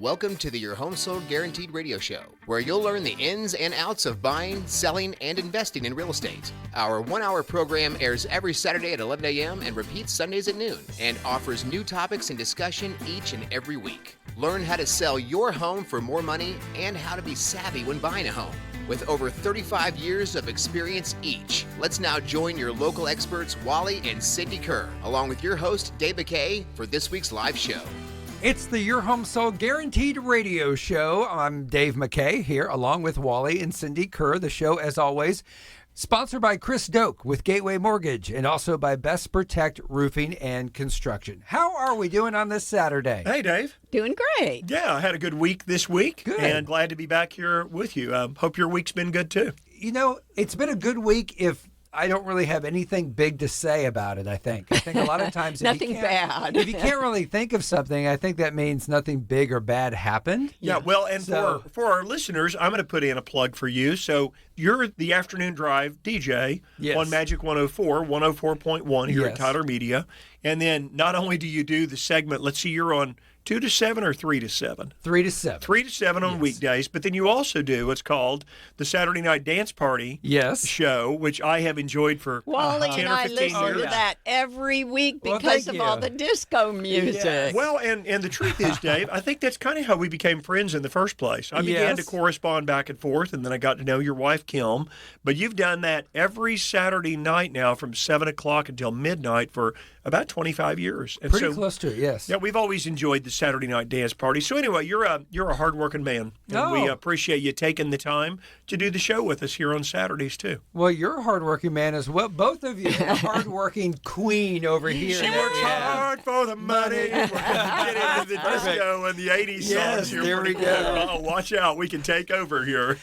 Welcome to the Your Home Sold Guaranteed radio show, where you'll learn the ins and outs of buying, selling, and investing in real estate. Our 1-hour program airs every Saturday at 11 a.m. and repeats Sundays at noon, and offers new topics and discussion each and every week. Learn how to sell your home for more money and how to be savvy when buying a home. With over 35 years of experience each, let's now join your local experts, Wally and Cindy Kerr, along with your host, Dave McKay, for this week's live show. It's the Your Home Sold Guaranteed radio show. I'm Dave McKay here along with Wally and Cindy Kerr. The show, as always, sponsored by Chris Doak with Gateway Mortgage and also by Best Protect Roofing and Construction. How are we doing on this Saturday? Hey, Dave. Doing great. Yeah, I had a good week this week. Good. And glad to be back here with you. Hope your week's been good, too. You know, it's been a good week if I don't really have anything big to say about it, I think. I think a lot of times Nothing bad. If you can't really think of something, I think that means nothing big or bad happened. Yeah, well, and for our listeners, I'm going to put in a plug for you. So you're the afternoon drive DJ on Magic 104, 104.1 here at Tyler Media. And then not only do you do the segment, let's see, you're on 2 to 7 or 3 to 7? 3 to 7. 3 to 7 on weekdays, but then you also do what's called the Saturday Night Dance Party show, which I have enjoyed for Wally 10 and or I 15 listen years. to that every week Well, because thank of all you. the disco music. Yes. Well, and the truth is, Dave, I think that's kind of how we became friends in the first place. I began to correspond back and forth, and then I got to know your wife, Kim. But you've done that every Saturday night now from 7 o'clock until midnight for about 25 years. And Pretty close to it, yes. Yeah, we've always enjoyed the Saturday Night Dance Party. So anyway, you're a hardworking man, and we appreciate you taking the time to do the show with us here on Saturdays too. Well, you're a hardworking man as well. Both of you, a hardworking queen over here. She works hard for the money. We're going to get into the disco and the 80s songs here. There we go. Oh, watch out. We can take over here.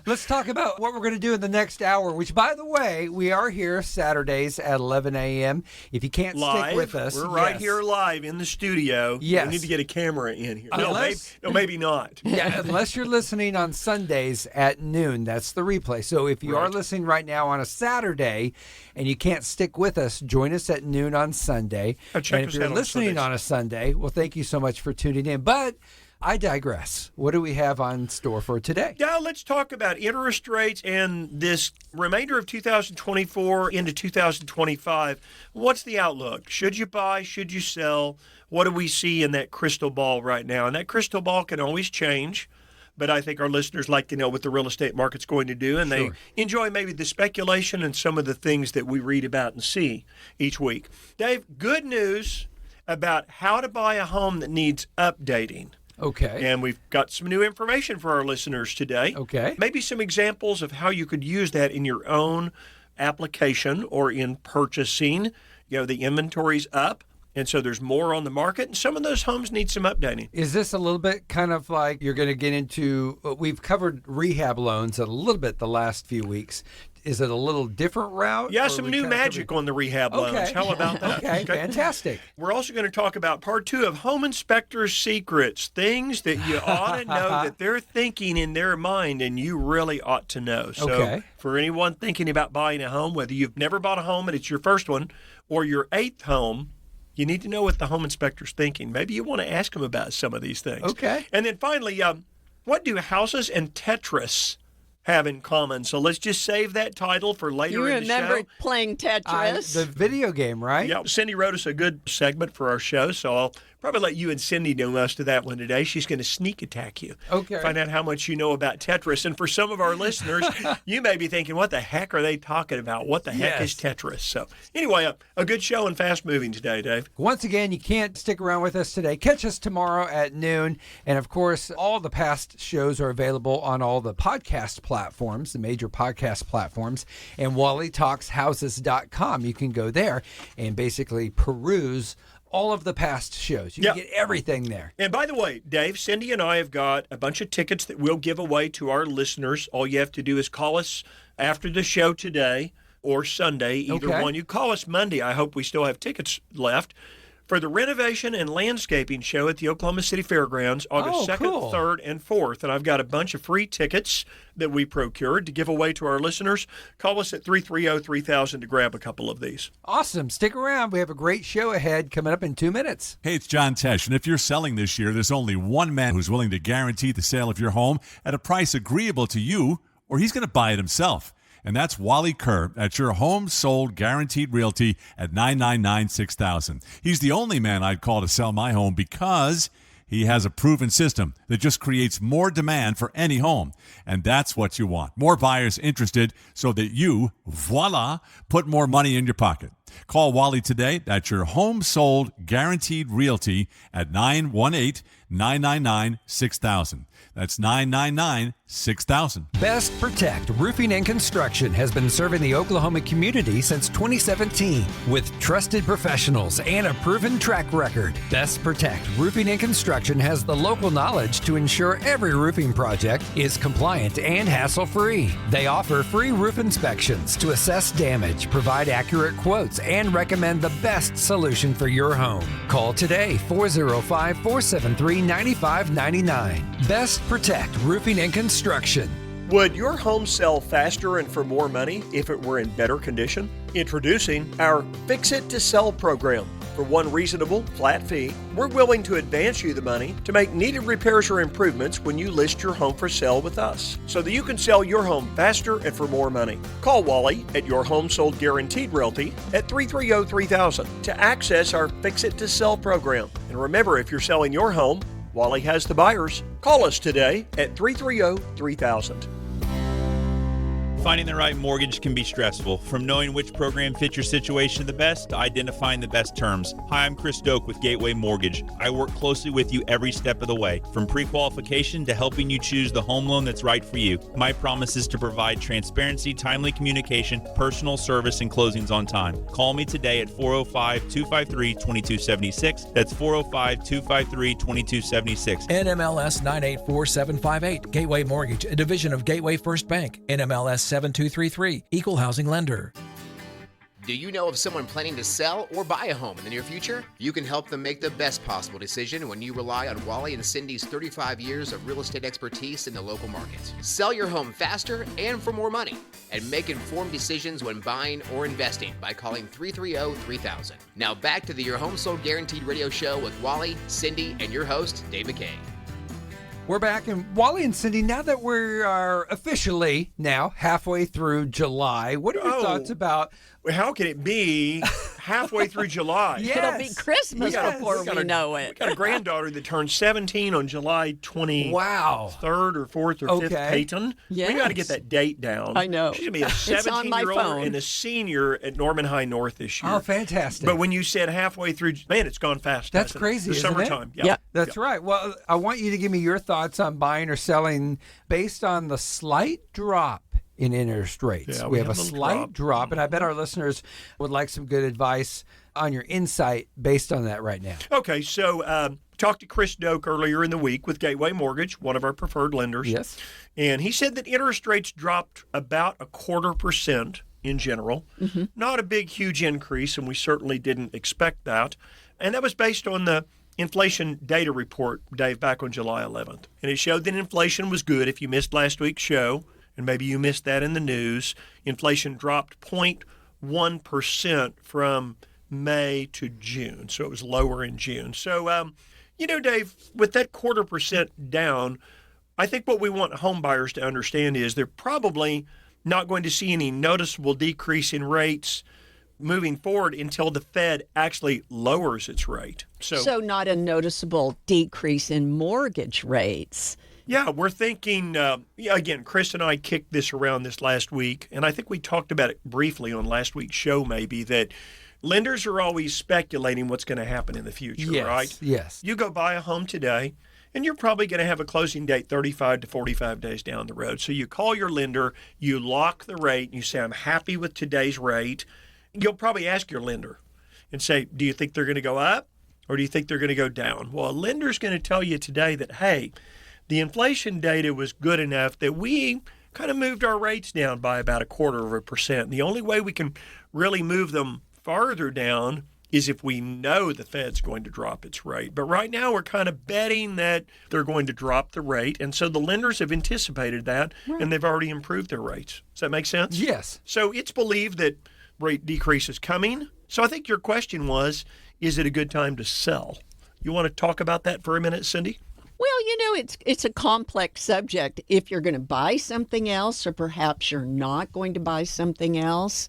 Let's talk about what we're going to do in the next hour, which, by the way, we are here Saturdays at 11 a.m. If you can't stick with us. We're right here live in the studio. Yes. We need to get a camera in here. Unless, maybe not. Yeah, unless you're listening on Sundays at noon. That's the replay. So if you are listening right now on a Saturday and you can't stick with us, join us at noon on Sunday. And if you're listening on a Sunday, well, thank you so much for tuning in. But I digress. What do we have on store for today? Yeah, let's talk about interest rates and this remainder of 2024 into 2025. What's the outlook? Should you buy? Should you sell? What do we see in that crystal ball right now? And that crystal ball can always change, but I think our listeners like to know what the real estate market's going to do, and they enjoy maybe the speculation and some of the things that we read about and see each week. Dave, good news about how to buy a home that needs updating. Okay. And we've got some new information for our listeners today. Okay. Maybe some examples of how you could use that in your own application or in purchasing. You know, the inventory's up, and so there's more on the market, and some of those homes need some updating. Is this a little bit kind of like you're going to get into, we've covered rehab loans a little bit the last few weeks. Is it a little different route? Yeah, some new magic on the rehab loans. How about that? Okay, fantastic. We're also going to talk about part 2 of Home Inspector's Secrets, things that you ought to know that they're thinking in their mind and you really ought to know. So for anyone thinking about buying a home, whether you've never bought a home and it's your first one or your 8th home, you need to know what the home inspector's thinking. Maybe you want to ask them about some of these things. Okay. And then finally, what do houses and Tetris have in common? So let's just save that title for later in the show. You remember playing Tetris? The video game, right? Yeah, Cindy wrote us a good segment for our show, so I'll probably let you and Cindy do most of that one today. She's going to sneak attack you. Okay. Find out how much you know about Tetris. And for some of our listeners, you may be thinking, what the heck are they talking about? What the heck is Tetris? So anyway, a good show and fast moving today, Dave. Once again, you can't stick around with us today. Catch us tomorrow at noon. And of course, all the past shows are available on all the podcast platforms, the major podcast platforms, and WallyTalksHouses.com. You can go there and basically peruse all of the past shows. You can get everything there. And by the way, Dave, Cindy and I have got a bunch of tickets that we'll give away to our listeners. All you have to do is call us after the show today or Sunday, either one. You call us Monday. I hope we still have tickets left for the renovation and landscaping show at the Oklahoma City Fairgrounds, August 2nd, cool. 3rd, and 4th. And I've got a bunch of free tickets that we procured to give away to our listeners. Call us at 330-3000 to grab a couple of these. Awesome. Stick around. We have a great show ahead coming up in 2 minutes. Hey, it's John Tesh, and if you're selling this year, there's only one man who's willing to guarantee the sale of your home at a price agreeable to you, or he's going to buy it himself. And that's Wally Kerr at your Home Sold Guaranteed Realty at 999-6000. He's the only man I'd call to sell my home because he has a proven system that just creates more demand for any home. And that's what you want. More buyers interested so that you, voila, put more money in your pocket. Call Wally today at your Home Sold Guaranteed Realty at 918-999-6000. That's 999-6000. Best Protect Roofing and Construction has been serving the Oklahoma community since 2017 with trusted professionals and a proven track record. Best Protect Roofing and Construction has the local knowledge to ensure every roofing project is compliant and hassle-free. They offer free roof inspections to assess damage, provide accurate quotes, and recommend the best solution for your home. Call today, 405-473-9599. Best Protect Roofing and Construction. Would your home sell faster and for more money if it were in better condition? Introducing our Fix It to Sell program. For one reasonable, flat fee, we're willing to advance you the money to make needed repairs or improvements when you list your home for sale with us, so that you can sell your home faster and for more money. Call Wally at your Home Sold Guaranteed Realty at 330-3000 to access our Fix It to Sell program. And remember, if you're selling your home, Wally has the buyers. Call us today at 330-3000. Finding the right mortgage can be stressful, from knowing which program fits your situation the best to identifying the best terms. Hi, I'm Chris Doak with Gateway Mortgage. I work closely with you every step of the way, from pre-qualification to helping you choose the home loan that's right for you. My promise is to provide transparency, timely communication, personal service, and closings on time. Call me today at 405-253-2276. That's 405-253-2276. NMLS 984758. Gateway Mortgage, a division of Gateway First Bank. NMLS 7233. Equal housing lender. Do you know of someone planning to sell or buy a home in the near future? You can help them make the best possible decision when you rely on Wally and Cindy's 35 years of real estate expertise in the local market. Sell your home faster and for more money, and make informed decisions when buying or investing by calling 330-3000. Now back to the Your Home Sold Guaranteed radio show with Wally, Cindy, and your host, Dave McKay. We're back, and Wally and Cindy, now that we are officially now halfway through July, what are your thoughts about... How can it be halfway through July? Yes. It'll be Christmas before we know We it. got a granddaughter that turned 17 on July 23rd Wow. or 4th or 5th, Peyton. Yes. We got to get that date down. I know. She's going to be a It's on my 17-year-old phone. and a senior at Norman High North this year. Oh, fantastic. But when you said halfway through, man, it's gone fast. That's hasn't it? crazy, The isn't it? summertime. Yeah. That's right. Well, I want you to give me your thoughts on buying or selling based on the slight drop in interest rates. Yeah, we have a little slight drop, and I bet our listeners would like some good advice on your insight based on that right now. Okay, so talked to Chris Doak earlier in the week with Gateway Mortgage, one of our preferred lenders. Yes. And he said that interest rates dropped about 0.25% in general. Mm-hmm. Not a big, huge increase, and we certainly didn't expect that. And that was based on the inflation data report, Dave, back on July 11th. And it showed that inflation was good. If you missed last week's show, and maybe you missed that in the news, inflation dropped 0.1% from May to June. So it was lower in June. So, Dave, with that 0.25% down, I think what we want home buyers to understand is they're probably not going to see any noticeable decrease in rates moving forward until the Fed actually lowers its rate. So not a noticeable decrease in mortgage rates. Yeah, we're thinking, again, Chris and I kicked this around this last week, and I think we talked about it briefly on last week's show maybe, that lenders are always speculating what's going to happen in the future, right? Yes. You go buy a home today, and you're probably going to have a closing date 35 to 45 days down the road. So you call your lender, you lock the rate, and you say, I'm happy with today's rate. You'll probably ask your lender and say, do you think they're going to go up, or do you think they're going to go down? Well, a lender's going to tell you today that, hey, the inflation data was good enough that we kind of moved our rates down by about 0.25%. The only way we can really move them farther down is if we know the Fed's going to drop its rate. But right now we're kind of betting that they're going to drop the rate. And so the lenders have anticipated that, and they've already improved their rates. Does that make sense? Yes. So it's believed that rate decrease is coming. So I think your question was, is it a good time to sell? You want to talk about that for a minute, Cindy? Well, it's a complex subject. If you're going to buy something else, or perhaps you're not going to buy something else.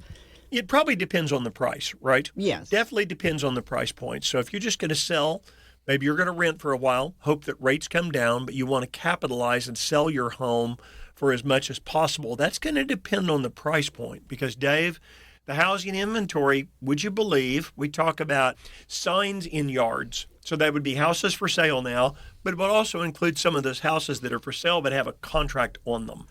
It probably depends on the price, right? Yes. Definitely depends on the price point. So if you're just going to sell, maybe you're going to rent for a while, hope that rates come down, but you want to capitalize and sell your home for as much as possible. That's going to depend on the price point because, Dave, the housing inventory, would you believe, we talk about signs in yards. So that would be houses for sale now, but it would also include some of those houses that are for sale but have a contract on them.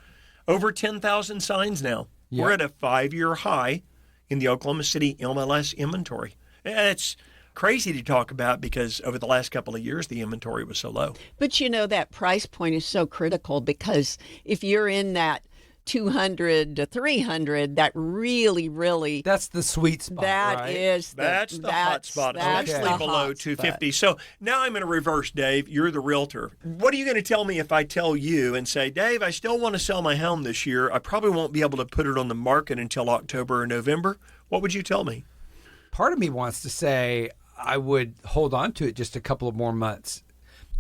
Over 10,000 signs now. Yeah. We're at a 5-year high in the Oklahoma City MLS inventory. It's crazy to talk about because over the last couple of years, the inventory was so low. But that price point is so critical because if you're in that 200 to 300, that really That's the sweet spot, right? That's the hot spot, especially below 250. So now I'm going to reverse, Dave. You're the realtor. What are you going to tell me if I tell you and say, Dave, I still want to sell my home this year. I probably won't be able to put it on the market until October or November. What would you tell me? Part of me wants to say I would hold on to it just a couple of more months.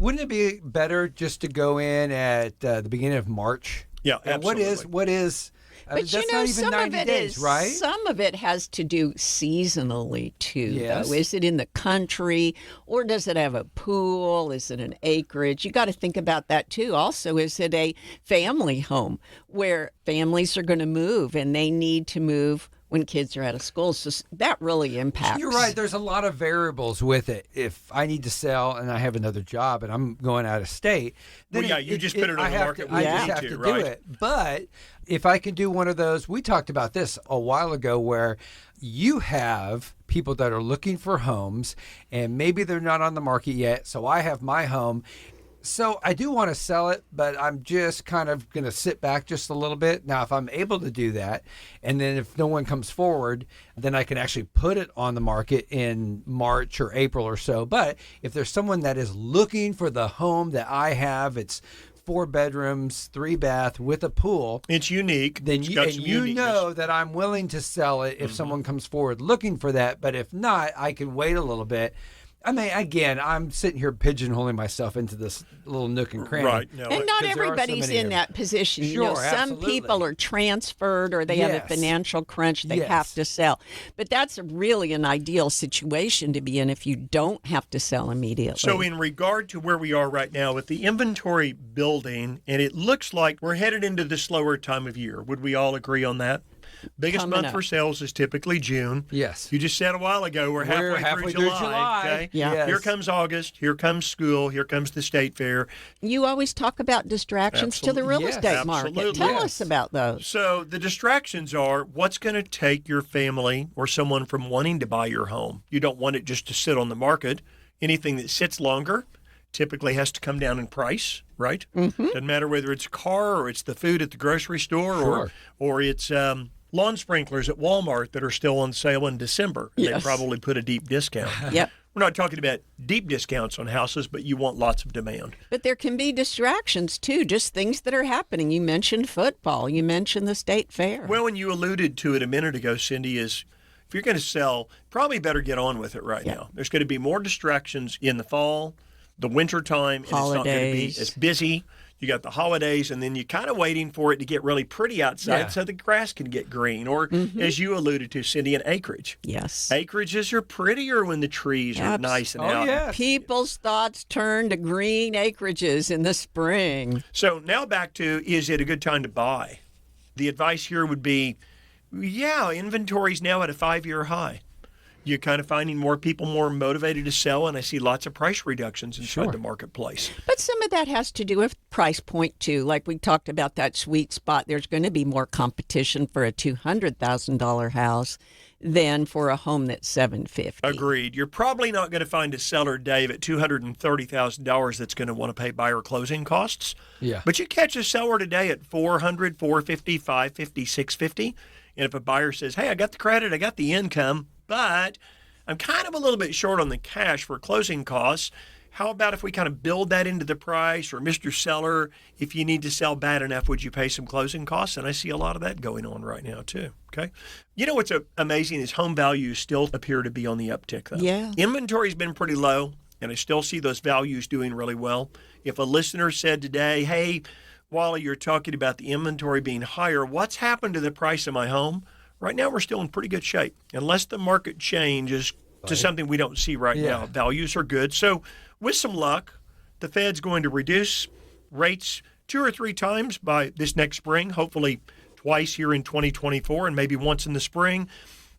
Wouldn't it be better just to go in at the beginning of March? Yeah, absolutely. What is? But that's not even some 90 of it days, is right? Some of it has to do seasonally too. Yes. Though, is it in the country, or does it have a pool? Is it an acreage? You got to think about that too. Also, is it a family home where families are going to move and they need to move when kids are out of school? So that really impacts. You're right. There's a lot of variables with it. If I need to sell and I have another job and I'm going out of state, then you just put it on the market. I just have to do it. But if I can do one of those, we talked about this a while ago where you have people that are looking for homes and maybe they're not on the market yet. So I have my home. So I do want to sell it, but I'm just kind of going to sit back just a little bit. Now, if I'm able to do that, and then if no one comes forward, then I can actually put it on the market in March or April or so. But if there's someone that is looking for the home that I have, it's 4 bedrooms, 3 bath with a pool. It's unique. Then you know that I'm willing to sell it if someone comes forward looking for that. But if not, I can wait a little bit. I mean, again, I'm sitting here pigeonholing myself into this little nook and cranny. Right. No, and not everybody's in that position. Sure, some absolutely. people are transferred or they have a financial crunch. They have to sell. But that's really an ideal situation to be in if you don't have to sell immediately. So in regard to where we are right now with the inventory building, and it looks like we're headed into the slower time of year. Would we all agree on that? Biggest Coming month up. for sales is typically June. Yes. You just said a while ago we're halfway through July. Okay? Yeah. Yes. Here comes August. Here comes school. Here comes the state fair. You always talk about distractions to the real Yes. estate market. Absolutely. Tell Yes. us about those. So the distractions are what's going to take your family or someone from wanting to buy your home. You don't want it just to sit on the market. Anything that sits longer typically has to come down in price, right? Doesn't matter whether it's a car or it's the food at the grocery store or it's lawn sprinklers at Walmart that are still on sale in December. And they probably put a deep discount. Yep. We're not talking about deep discounts on houses, but you want lots of demand. But there can be distractions too, just things that are happening. You mentioned football. You mentioned the state fair. Well, and you alluded to it a minute ago, Cindy, is if you're going to sell, probably better get on with it right now. There's going to be more distractions in the fall, the winter time, and it's not going to be as busy. You got the holidays, and then you're kind of waiting for it to get really pretty outside so the grass can get green. Or, as you alluded to, Cindy, an acreage. Yes. Acreages are prettier when the trees are nice and out. Yes. People's thoughts turn to green acreages in the spring. So now back to, is it a good time to buy? The advice here would be, inventory's now at a 5-year high. You're kind of finding more people more motivated to sell, and I see lots of price reductions inside the marketplace. But some of that has to do with price point, too. Like we talked about that sweet spot. There's going to be more competition for a $200,000 house than for a home that's $750,000. Agreed. You're probably not going to find a seller, Dave, at $230,000 that's going to want to pay buyer closing costs. Yeah. But you catch a seller today at $400,000, $450,000, $550,000, $650,000. And if a buyer says, hey, I got the credit, I got the income, but I'm kind of a little bit short on the cash for closing costs. How about if we kind of build that into the price? Or Mr. Seller, if you need to sell bad enough, would you pay some closing costs? And I see a lot of that going on right now too. Okay. You know what's amazing is home values still appear to be on the uptick though. Yeah. Inventory's been pretty low, and I still see those values doing really well. If a listener said today, hey, Wally, you're talking about the inventory being higher, what's happened to the price of my home? Right now, we're still in pretty good shape. Unless the market changes to something we don't see right now, values are good. So with some luck, the Fed's going to reduce rates 2 or 3 times by this next spring, hopefully twice here in 2024 and maybe once in the spring.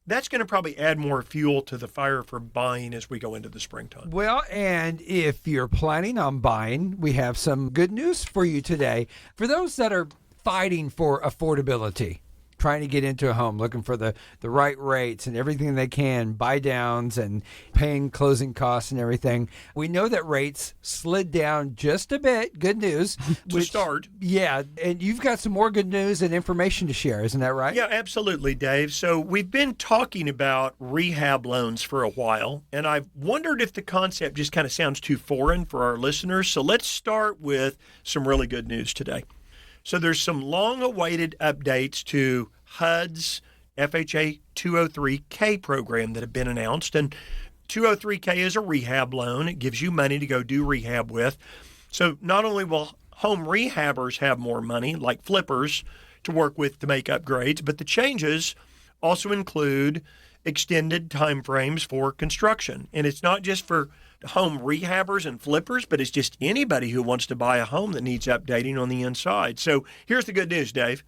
That's going to probably add more fuel to the fire for buying as we go into the springtime. Well, and if you're planning on buying, we have some good news for you today. For those that are fighting for affordability, trying to get into a home, looking for the right rates and everything they can, buy downs and paying closing costs and everything. We know that rates slid down just a bit. Good news. To start. Yeah, and you've got some more good news and information to share, isn't that right? Yeah, absolutely, Dave. So we've been talking about rehab loans for a while, and I've wondered if the concept just kind of sounds too foreign for our listeners. So let's start with some really good news today. So there's some long-awaited updates to HUD's FHA 203K program that have been announced. And 203K is a rehab loan. It gives you money to go do rehab with. So not only will home rehabbers have more money, like flippers, to work with to make upgrades, but the changes also include extended timeframes for construction. And it's not just for home rehabbers and flippers, but it's just anybody who wants to buy a home that needs updating on the inside. So here's the good news, Dave.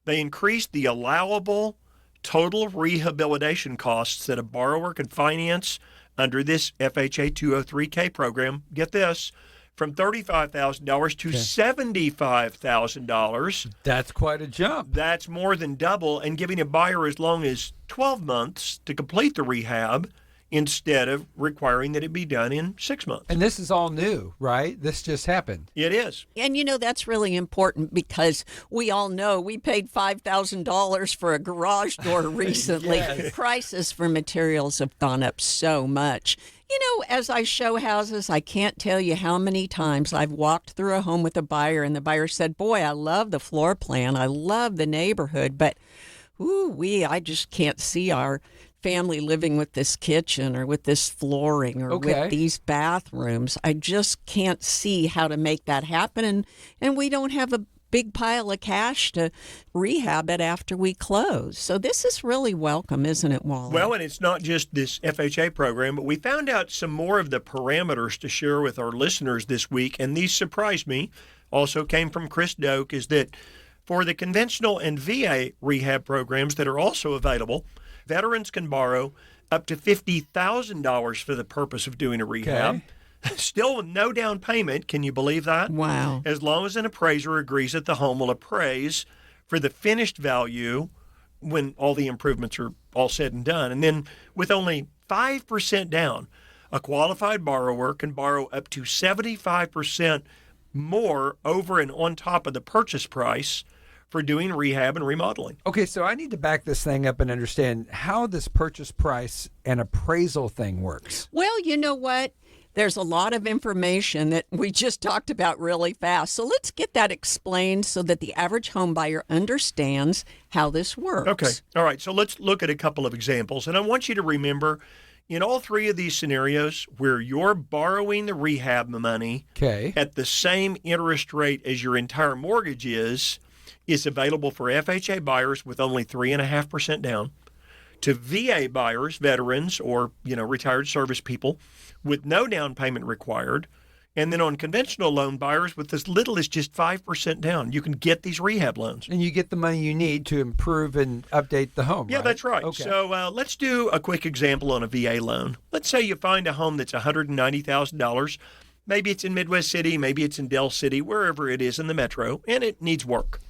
They increased the allowable total rehabilitation costs that a borrower can finance under this FHA 203K program. Get this, from $35,000 to $75,000. That's quite a jump. That's more than double, and giving a buyer as long as 12 months to complete the rehab instead of requiring that it be done in 6 months. And this is all new, right? This just happened. It is. And, that's really important because we all know we paid $5,000 for a garage door recently. Yes. Prices for materials have gone up so much. As I show houses, I can't tell you how many times I've walked through a home with a buyer and the buyer said, boy, I love the floor plan. I love the neighborhood, but I just can't see our family living with this kitchen or with this flooring or with these bathrooms. I just can't see how to make that happen. And we don't have a big pile of cash to rehab it after we close. So this is really welcome, isn't it, Wally? Well, and it's not just this FHA program, but we found out some more of the parameters to share with our listeners this week, and these surprised me. Also came from Chris Doak, is that for the conventional and VA rehab programs that are also available, veterans can borrow up to $50,000 for the purpose of doing a rehab. Still with no down payment. Can you believe that? Wow. As long as an appraiser agrees that the home will appraise for the finished value when all the improvements are all said and done. And then with only 5% down, a qualified borrower can borrow up to 75% more over and on top of the purchase price for doing rehab and remodeling. Okay, so I need to back this thing up and understand how this purchase price and appraisal thing works. Well, you know what? There's a lot of information that we just talked about really fast. So let's get that explained so that the average home buyer understands how this works. Okay. All right. So let's look at a couple of examples. And I want you to remember, in all three of these scenarios where you're borrowing the rehab money at the same interest rate as your entire mortgage is available for FHA buyers with only 3.5% down, to VA buyers, veterans, or retired service people with no down payment required, and then on conventional loan buyers with as little as just 5% down. You can get these rehab loans. And you get the money you need to improve and update the home, Yeah, right? that's right. Okay. So let's do a quick example on a VA loan. Let's say you find a home that's $190,000. Maybe it's in Midwest City, maybe it's in Del City, wherever it is in the metro, and it needs work.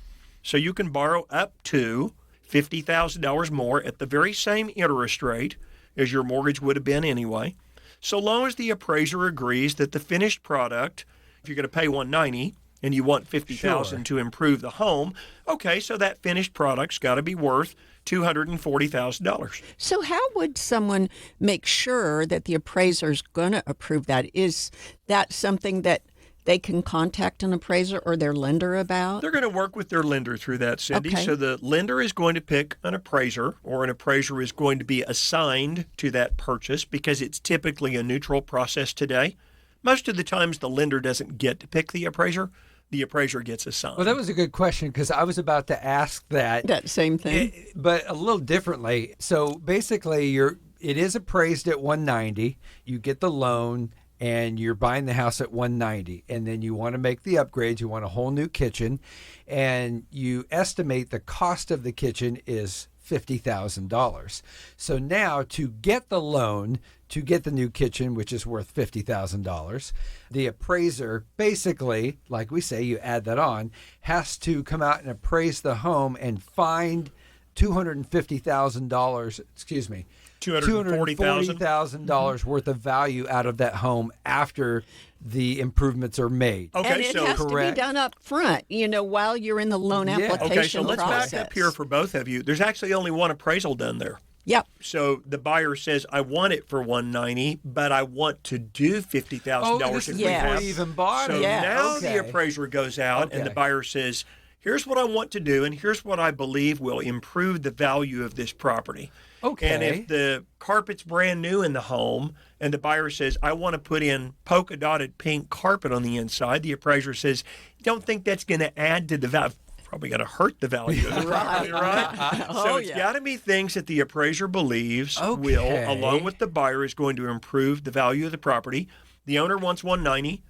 So you can borrow up to $50,000 more at the very same interest rate as your mortgage would have been anyway, so long as the appraiser agrees that the finished product, if you're going to pay $190,000 and you want $50,000 to improve the home. Okay, so that finished product's got to be worth $240,000. So how would someone make sure that the appraiser's going to approve that? Is that something that they can contact an appraiser or their lender about? They're going to work with their lender through that, Cindy. Okay. So the lender is going to pick an appraiser, or an appraiser is going to be assigned to that purchase because it's typically a neutral process today. Most of the times the lender doesn't get to pick the appraiser gets assigned. Well, that was a good question because I was about to ask that. That same thing. But a little differently. So basically, it is appraised at 190. You get the loan, and you're buying the house at 190, and then you want to make the upgrades. You want a whole new kitchen, and you estimate the cost of the kitchen is $50,000. So now to get the loan to get the new kitchen, which is worth $50,000, the appraiser basically, like we say, you add that on, has to come out and appraise the home and find $250,000, excuse me, $240,000 worth of value out of that home after the improvements are made. Okay, and it has to be done up front, while you're in the loan application Okay, so let's process. back up here for both of you. There's actually only one appraisal done there. Yep. So the buyer says, I want it for $190, but I want to do $50,000 in before rehab. you even bought So it. now Okay. the appraiser goes out and the buyer says, here's what I want to do, and here's what I believe will improve the value of this property. Okay. And if the carpet's brand new in the home and the buyer says, I want to put in polka dotted pink carpet on the inside, the appraiser says, don't think that's going to add to the value. Probably going to hurt the value of the property, right? So it's got to be things that the appraiser believes will, along with the buyer, is going to improve the value of the property. The owner wants $190.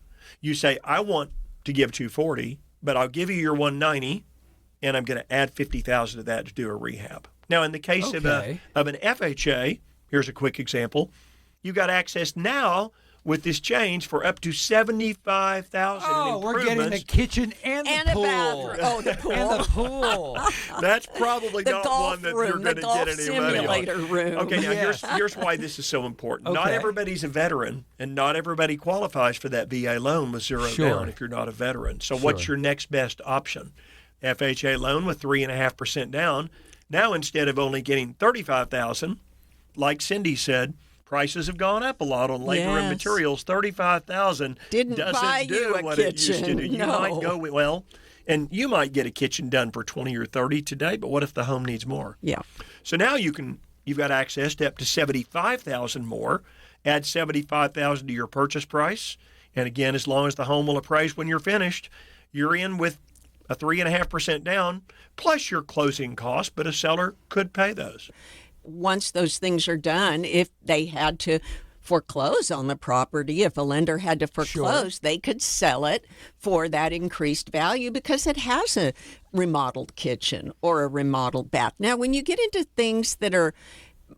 You say, I want to give $240, but I'll give you your $190, and I'm going to add $50,000 of that to do a rehab. Now, in the case of an FHA, here's a quick example. You got access now with this change for up to $75,000 in improvements. We're getting the kitchen and the pool. A bathroom. Oh, the pool. And the pool. That's probably The not golf one that room, you're going to the golf get any money simulator on. room. Okay, now Yes. here's why this is so important. Not Okay. everybody's a veteran, and not everybody qualifies for that VA loan with zero down if you're not a veteran. So what's your next best option? FHA loan with 3.5% down. Now instead of only getting $35,000, like Cindy said, prices have gone up a lot on labor and materials. $35,000 Didn't doesn't buy do you a what it used to kitchen, do. You no. might go and you might get a kitchen done for 20 or 30 today, but what if the home needs more? Yeah. So now you've got access to up to $75,000 more. Add $75,000 to your purchase price, and again, as long as the home will appraise when you're finished, you're in with a 3.5% down plus your closing costs. But a seller could pay those. Once those things are done, if they had to foreclose on the property, if a lender had to foreclose, they could sell it for that increased value because it has a remodeled kitchen or a remodeled bath. Now, when you get into things that are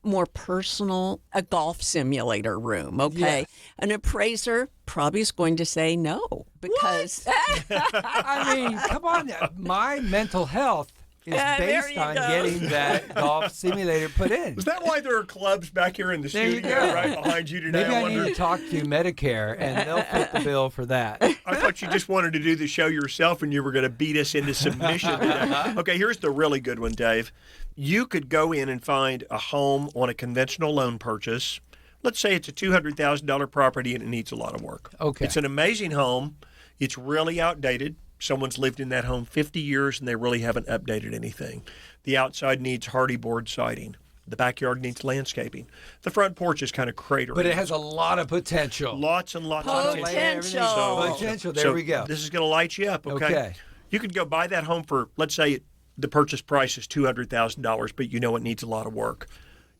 more personal, a golf simulator room, okay? Yes. An appraiser probably is going to say no because I mean, come on. My mental health is there based you on go. getting that golf simulator put in. Is that why there are clubs back here in the There you studio go. right behind you today? Maybe I wonder- need to talk to Medicare, and they'll foot the bill for that. I thought you just wanted to do the show yourself and you were going to beat us into submission today. Okay, here's the really good one, Dave. You could go in and find a home on a conventional loan purchase. Let's say it's a $200,000 property and it needs a lot of work. Okay. It's an amazing home. It's really outdated. Someone's lived in that home 50 years and they really haven't updated anything. The outside needs hardy board siding. The backyard needs landscaping. The front porch is kind of cratering. But it has a lot of potential. Lots and lots of Potential. Potential. There we go. This is going to light you up, okay? Okay. You could go buy that home for, let's say the purchase price is $200,000, but you know it needs a lot of work.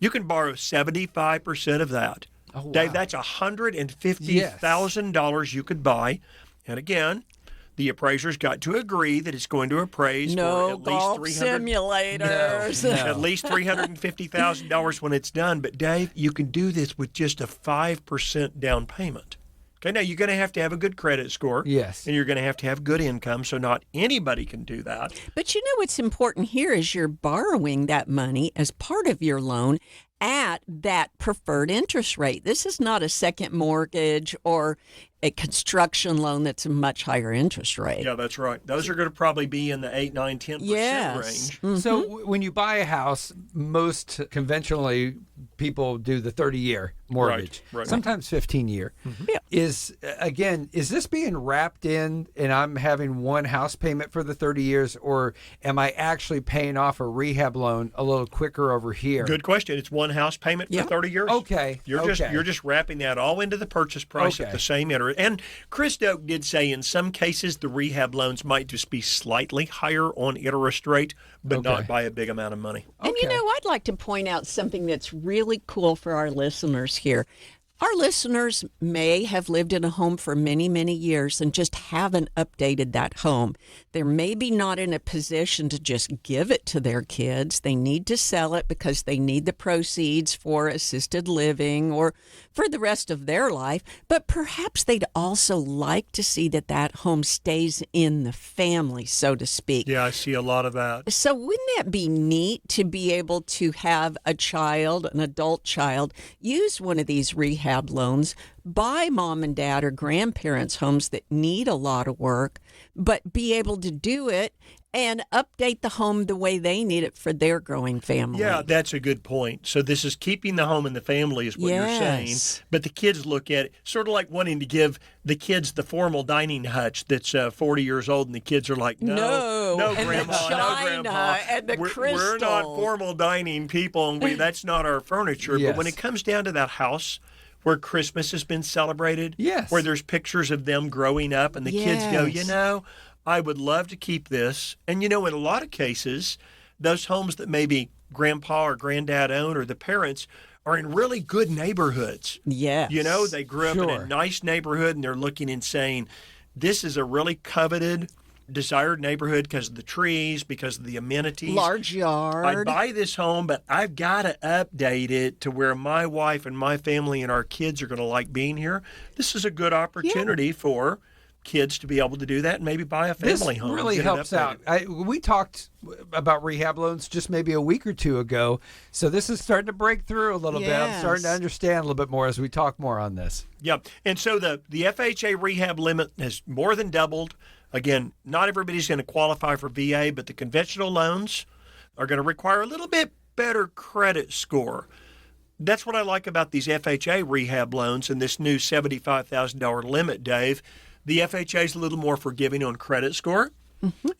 You can borrow 75% of that. Oh, wow. Dave, that's $150,000 you could buy. And again, the appraiser's got to agree that it's going to appraise for no at golf least $300,000. simulators. No. At least $350,000 when it's done. But Dave, you can do this with just a 5% down payment. Okay, now you're going to have a good credit score. Yes. And you're going to have good income, so not anybody can do that. But you know what's important here is you're borrowing that money as part of your loan at that preferred interest rate. This is not a second mortgage or a construction loan that's a much higher interest rate. Yeah, that's right. Those are going to probably be in the 8, 9, 10% Yes. range. So when you buy a house, most conventionally people do the 30-year mortgage, Right. sometimes 15-year. Yeah. Is this being wrapped in and I'm having one house payment for the 30 years, or am I actually paying off a rehab loan a little quicker over here? Good question. It's one house payment for 30 years. Okay. You're just wrapping that all into the purchase price at the same interest. And Chris Doak did say in some cases the rehab loans might just be slightly higher on interest rate, but not by a big amount of money. And I'd like to point out something that's really cool for our listeners here. Our listeners may have lived in a home for many, many years and just haven't updated that home. They're maybe not in a position to just give it to their kids. They need to sell it because they need the proceeds for assisted living or for the rest of their life. But perhaps they'd also like to see that home stays in the family, so to speak. Yeah, I see a lot of that. So wouldn't that be neat to be able to have a child, an adult child, use one of these rehab loans, buy mom and dad or grandparents' homes that need a lot of work, but be able to do it and update the home the way they need it for their growing family? Yeah, that's a good point. So this is keeping the home in the family is what you're saying. But the kids look at it sort of like wanting to give the kids the formal dining hutch that's 40 years old, and the kids are like, no, and Grandma, the china, no, Grandpa. and the crystal. We're not formal dining people, and that's not our furniture. Yes. But when it comes down to that house where Christmas has been celebrated, yes, where there's pictures of them growing up, and the kids go, I would love to keep this. And, in a lot of cases, those homes that maybe grandpa or granddad own or the parents are in really good neighborhoods. Yes. They grew up in a nice neighborhood, and they're looking and saying, this is a really coveted, desired neighborhood because of the trees, because of the amenities. Large yard. I'd buy this home, but I've got to update it to where my wife and my family and our kids are going to like being here. This is a good opportunity for kids to be able to do that and maybe buy a family home. This really helps out. We talked about rehab loans just maybe a week or two ago, so this is starting to break through a little bit. I'm starting to understand a little bit more as we talk more on this. Yep. And so the FHA rehab limit has more than doubled. Again, not everybody's going to qualify for VA, but the conventional loans are going to require a little bit better credit score. That's what I like about these FHA rehab loans and this new $75,000 limit, Dave. The FHA is a little more forgiving on credit score,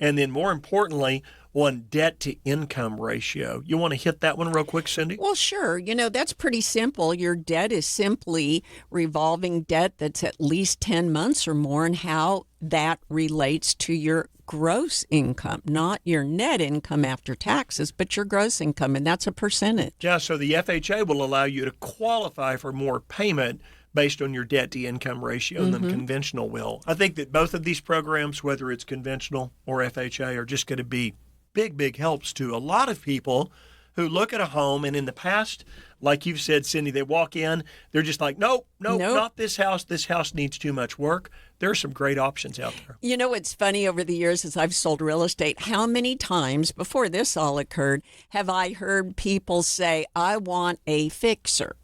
and then more importantly, on debt to income ratio. You want to hit that one real quick, Cindy? Well, sure. That's pretty simple. Your debt is simply revolving debt that's at least 10 months or more, and how that relates to your gross income, not your net income after taxes, but your gross income, and that's a percentage. Yeah, so the FHA will allow you to qualify for more payment based on your debt to income ratio than conventional will. I think that both of these programs, whether it's conventional or FHA, are just going to be big helps to a lot of people who look at a home, and in the past, like you've said, Cindy, they walk in, they're just like, nope, not this house. This house needs too much work. There are some great options out there. It's funny, over the years as I've sold real estate, how many times before this all occurred have I heard people say, I want a fixer.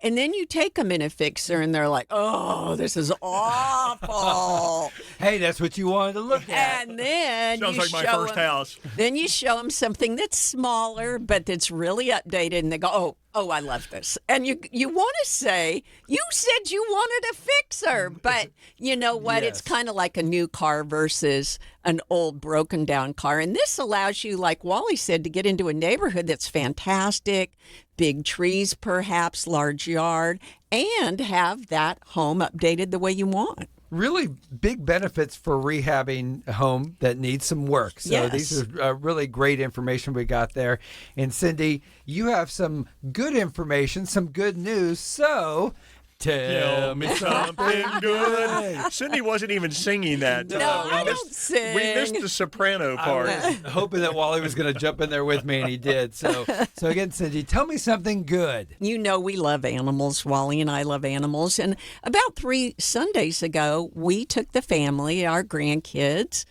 And then you take them in a fixer and they're like, oh, this is awful. Hey, that's what you wanted to look at. And then Sounds like my first house. Then you show them something that's smaller, but that's really updated, and they go, oh, I love this. And you want to say, you said you wanted a fixer, but you know what? Yes. It's kind of like a new car versus an old broken down car. And this allows you, like Wally said, to get into a neighborhood that's fantastic, big trees perhaps, large yard, and have that home updated the way you want. Really big benefits for rehabbing a home that needs some work. So these are really great information we got there. And Cindy, you have some good information, some good news. So tell me something good. Cindy wasn't even singing that. No, I don't sing. We missed the soprano part. I was hoping that Wally was going to jump in there with me, and he did. So again, Cindy, tell me something good. We love animals. Wally and I love animals. And about 3 Sundays ago, we took the family, our grandkids,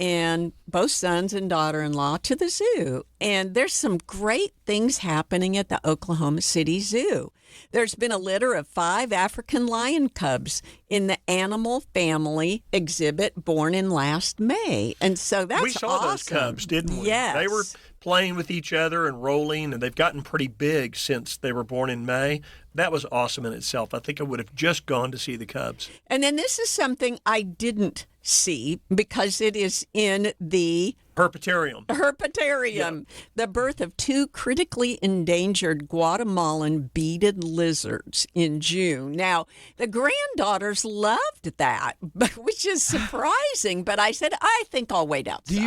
and both sons and daughter-in-law to the zoo. And there's some great things happening at the Oklahoma City Zoo. There's been a litter of 5 African lion cubs in the animal family exhibit born in last May. And so that's We saw awesome. those cubs, didn't we? Yes. They were playing with each other and rolling, and they've gotten pretty big since they were born in May. That was awesome in itself. I think I would have just gone to see the cubs. And then this is something I didn't see because it is in the Herpetarium. Herpetarium, the birth of 2 critically endangered Guatemalan beaded lizards in June. Now, the granddaughters loved that, which is surprising, but I said, I think I'll wait outside. Do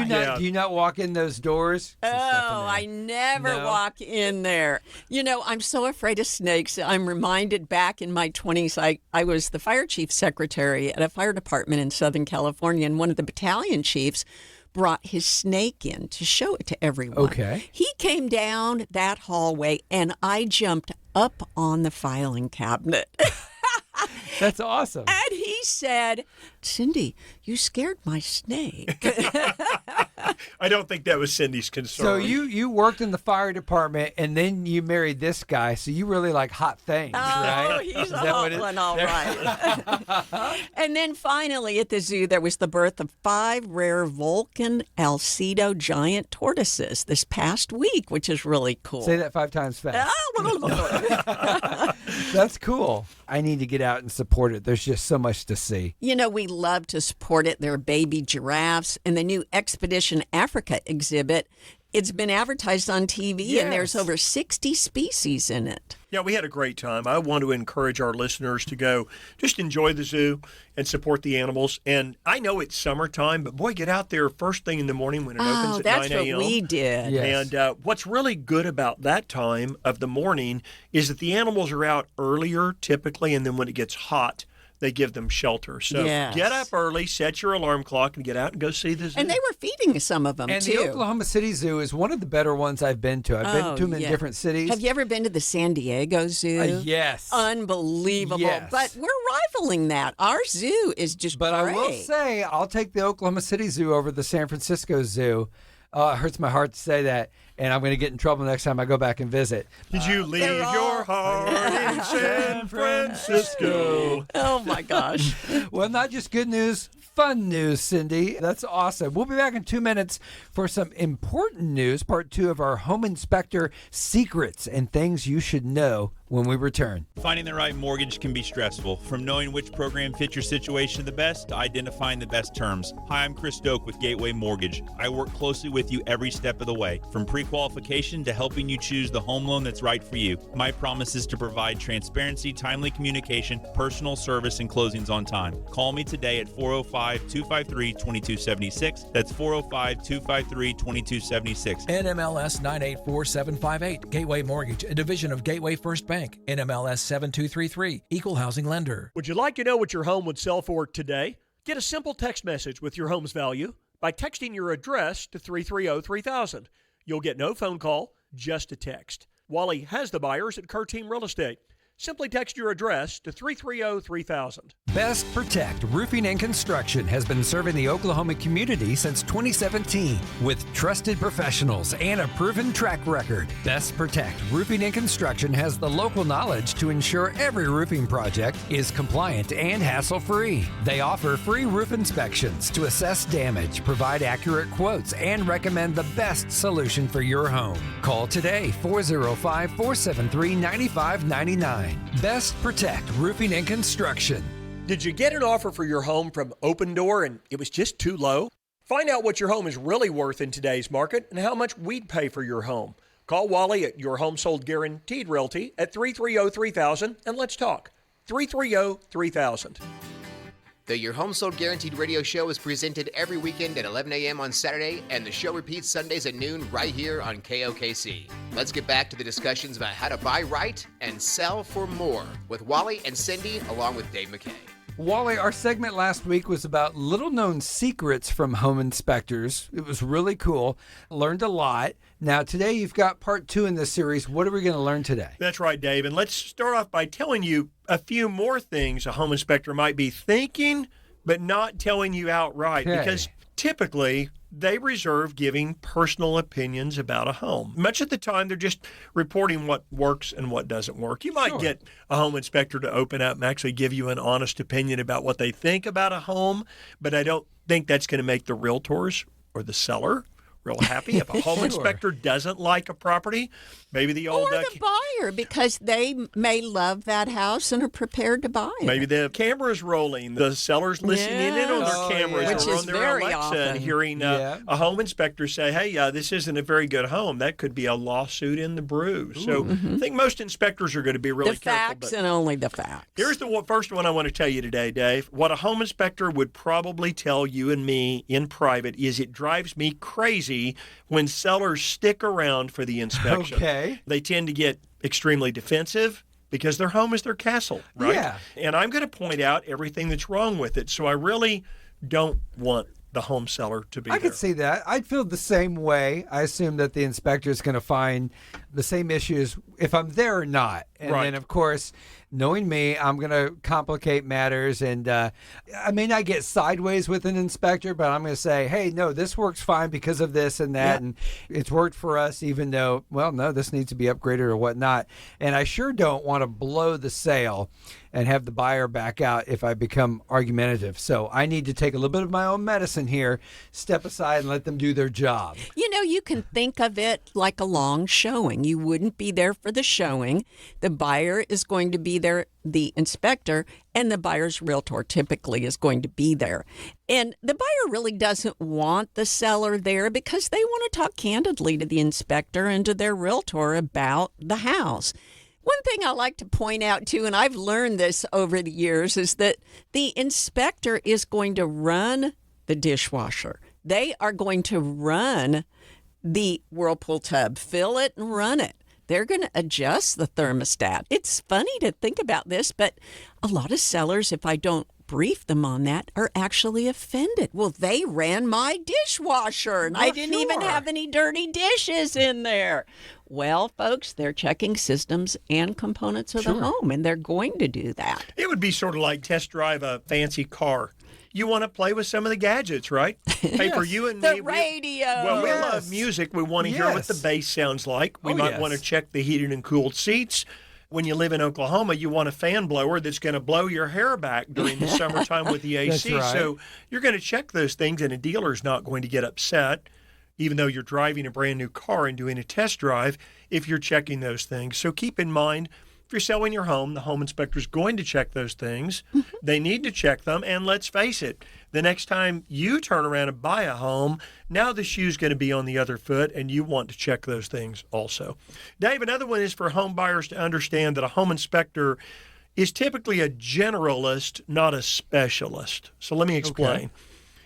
you not walk in those doors? Oh, I never walk in there. You know, I'm so afraid of snakes. I'm reminded back in my 20s, I was the fire chief secretary at a fire department in Southern California, and one of the battalion chiefs brought his snake in to show it to everyone. Okay. He came down that hallway, and I jumped up on the filing cabinet. That's awesome. And he said, Cindy, you scared my snake. I don't think that was Cindy's concern. So you worked in the fire department, and then you married this guy, so you really like hot things, right? Oh, he's Is a that hot what one, all right. And then finally at the zoo, there was the birth of 5 rare Vulcan Alcedo giant tortoises this past week, which is really cool. Say that 5 times fast. Ah, That's cool. I need to get out and support it. There's just so much to see. You know, we love to support it. There are baby giraffes and the new Expedition Africa exhibit. It's been advertised on TV, and there's over 60 species in it. Yeah, we had a great time. I want to encourage our listeners to go just enjoy the zoo and support the animals. And I know it's summertime, but boy, get out there first thing in the morning when it opens at 9 a.m. That's what we did. Yes. And what's really good about that time of the morning is that the animals are out earlier typically, and then when it gets hot, they give them shelter. So get up early, set your alarm clock, and get out and go see the zoo. And they were feeding some of them, And too. the Oklahoma City Zoo is one of the better ones I've been to. I've been to them in different cities. Have you ever been to the San Diego Zoo? Yes. Unbelievable. Yes. But we're rivaling that. Our zoo is just But great. I will say, I'll take the Oklahoma City Zoo over the San Francisco Zoo. It hurts my heart to say that, and I'm going to get in trouble next time I go back and visit. Did you leave your heart in San Francisco? Oh, my gosh. Well, not just good news, fun news, Cindy. That's awesome. We'll be back in 2 minutes for some important news, part 2 of our home inspector secrets and things you should know when we return. Finding the right mortgage can be stressful, from knowing which program fits your situation the best to identifying the best terms. Hi, I'm Chris Doak with Gateway Mortgage. I work closely with you every step of the way, from pre-qualification to helping you choose the home loan that's right for you. My promise is to provide transparency, timely communication, personal service, and closings on time. Call me today at 405-253-2276. That's 405-253-2276. NMLS 984758, Gateway Mortgage, a division of Gateway First Bank. NMLS 7233, Equal Housing Lender. Would you like to know what your home would sell for today? Get a simple text message with your home's value by texting your address to 330-3000. You'll get no phone call, just a text. Wally has the buyers at Kerr Team Real Estate. Simply text your address to 330-3000. Best Protect Roofing and Construction has been serving the Oklahoma community since 2017 with trusted professionals and a proven track record. Best Protect Roofing and Construction has the local knowledge to ensure every roofing project is compliant and hassle-free. They offer free roof inspections to assess damage, provide accurate quotes, and recommend the best solution for your home. Call today, 405-473-9599. Best Protect Roofing and Construction. Did you get an offer for your home from Open Door and it was just too low? Find out what your home is really worth in today's market and how much we'd pay for your home. Call Wally at Your Home Sold Guaranteed Realty at 330-3000 and let's talk. 330-3000. The Your Home Sold Guaranteed radio show is presented every weekend at 11 a.m. on Saturday, and the show repeats Sundays at noon right here on KOKC. Let's get back to the discussions about how to buy right and sell for more with Wally and Cindy, along with Dave McKay. Wally, our segment last week was about little-known secrets from home inspectors. It was really cool. Learned a lot. Now, today you've got part 2 in this series. What are we going to learn today? That's right, Dave. And let's start off by telling you a few more things a home inspector might be thinking, but not telling you outright. Okay. Because typically they reserve giving personal opinions about a home. Much of the time, they're just reporting what works and what doesn't work. You might get a home inspector to open up and actually give you an honest opinion about what they think about a home, but I don't think that's going to make the realtors or the seller real happy. If a home inspector doesn't like a property, maybe the old... Or the buyer, because they may love that house and are prepared to buy it. Maybe the camera's rolling, the seller's listening in on their cameras Which or is on their very Alexa often. and hearing a home inspector say, hey, this isn't a very good home. That could be a lawsuit in the brew. So I think most inspectors are going to be really the careful. facts and only the facts. Here's the first one I want to tell you today, Dave. What a home inspector would probably tell you and me in private is it drives me crazy when sellers stick around for the inspection. Okay. They tend to get extremely defensive because their home is their castle, right? Yeah. And I'm going to point out everything that's wrong with it. So I really don't want the home seller to be I there. could see that. I'd feel the same way. I assume that the inspector is going to find the same issues if I'm there or not. And Right. then, of course, knowing me, I'm going to complicate matters. And I may not get sideways with an inspector, but I'm going to say, hey, no, this works fine because of this and that. And it's worked for us, even though, well, no, this needs to be upgraded or whatnot. And I sure don't want to blow the sale and have the buyer back out if I become argumentative. So I need to take a little bit of my own medicine here, step aside and let them do their job. You know, you can think of it like a long showing. You wouldn't be there for the showing. The buyer is going to be there, the inspector, and the buyer's realtor typically is going to be there. And the buyer really doesn't want the seller there because they want to talk candidly to the inspector and to their realtor about the house. One thing I like to point out, too, and I've learned this over the years, is that the inspector is going to run the dishwasher. They are going to run the Whirlpool tub, fill it and run it. They're going to adjust the thermostat. It's funny to think about this, but a lot of sellers, if I don't brief them on that, are actually offended. Well, they ran my dishwasher and I didn't even have any dirty dishes in there. Well, folks, they're checking systems and components of the home, and they're going to do that. It would be sort of like test drive a fancy car. You want to play with some of the gadgets, right? Hey, for you and me, The radio. we love music. We want to hear what the bass sounds like. We might want to check the heated and cooled seats. When you live in Oklahoma, you want a fan blower that's going to blow your hair back during the summertime with the AC. That's right. So you're going to check those things, and a dealer's not going to get upset, even though you're driving a brand new car and doing a test drive, if you're checking those things. So keep in mind, if you're selling your home, the home inspector's going to check those things. They need to check them. And let's face it, the next time you turn around and buy a home, now the shoe's going to be on the other foot, and you want to check those things also. Dave, another one is for home buyers to understand that a home inspector is typically a generalist, not a specialist. So let me explain. Okay.